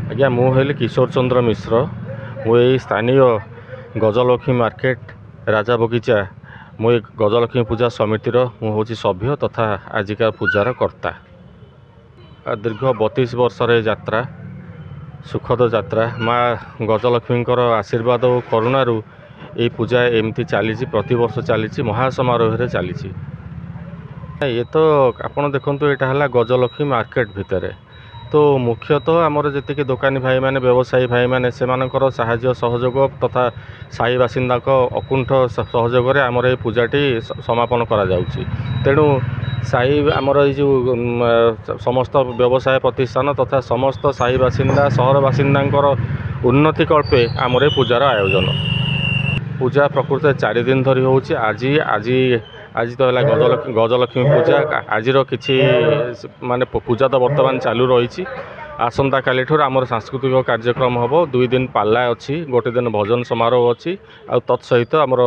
आज्ञा मु हेली किशोर चंद्र मिश्र मु स्थानीय गजलक्ष्मी मार्केट राजा बगीचा मु गजलक्ष्मी पूजा समितिर मु हूँ सभ्य तथा आजिका पूजार कर्ता। दीर्घ 32 वर्षर यात्रा सुखद यात्रा माँ गजलक्ष्मी आशीर्वाद और करुणारू ये पूजा एमती चली प्रति वर्ष चली महासमारोह चली। ये तो आपड़ देखु यहाँ गजलक्ष्मी मार्केट भितर तो मुख्यतः आमर जी दोकानी भाई मैंने व्यवसायी भाई मैंने से साहाय्य सहयोग तथा साई बासिंदा अकुंठ सहयोग आमर ये पूजाटी समापन करा जाउछि। तेणु साई आमर ये जो समस्त व्यवसाय प्रतिष्ठान तथा समस्त साई बासिंदा सहर बासिंदा उन्नति कल्पे आमर ये पूजार आयोजन। पूजा प्रकृत 4 दिन धरी होउछि। आज तो है गजलक्ष्मी पूजा आज किसी माने पूजा तो बर्तमान चालू रही। आसंता काली आमर सांस्कृतिक कार्यक्रम हम 2 दिन पाला अच्छी गोटे दिन भजन समारोह अच्छी आ तत्सहित आमर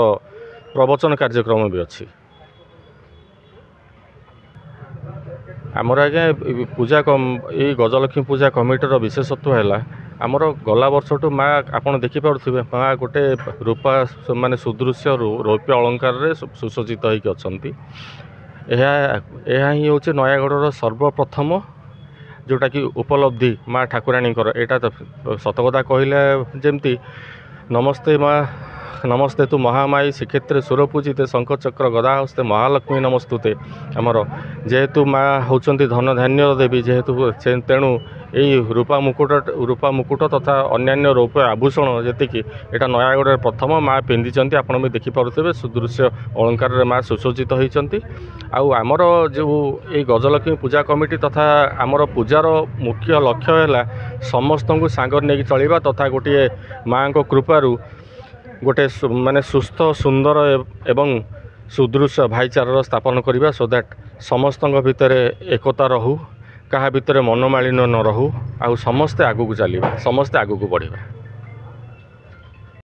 प्रवचन कार्यक्रम भी अच्छी। आमर आज्ञा पूजा ये गजलक्ष्मी पूजा कमिटर विशेषत्व है आमर गला वर्ष टू माँ आपड़ देखिपे माँ गोटे रूपा माने सुदृश्य रौप्य अलंकार सुसज्जित होती। ही हूँ नयागढ़ सर्वप्रथम जोटा कि उपलब्धि माँ ठाकुराणी एटा तो सतकथा कहले जमती नमस्ते माँ नमस्ते तु महामाई श्रीक्षेत्रे सुरपूजिते शंखचक्र गदा हस्ते महालक्ष्मी नमस्तुते। आमर जेहेतु माँ होचंती धन धान्य देवी जेहेतु तेणु यही रूपा मुकुट तथा अन्यान्य रौप्य आभूषण जी एटा नयागढ़ प्रथम माँ पिंधिंट आपड़ भी देखिपे सुदृश्य अलंकार माँ सुसज्जित होती। आमर जो ये गजलक्ष्मी पूजा कमिटी तथा आमर पूजार मुख्य लक्ष्य है समस्त को सांगर नहीं चलवा तथा गोटे माँ को कृपारू गोटे माने सुस्थ सुंदर एवं सुदृश्य भाईचारार स्थापन करवा सो दैट समस्त भितर एकता रहू क्या भितर मनोमालिन्य न रहू आ समस्ते आगू चलवा समस्ते आगू बढ़िया।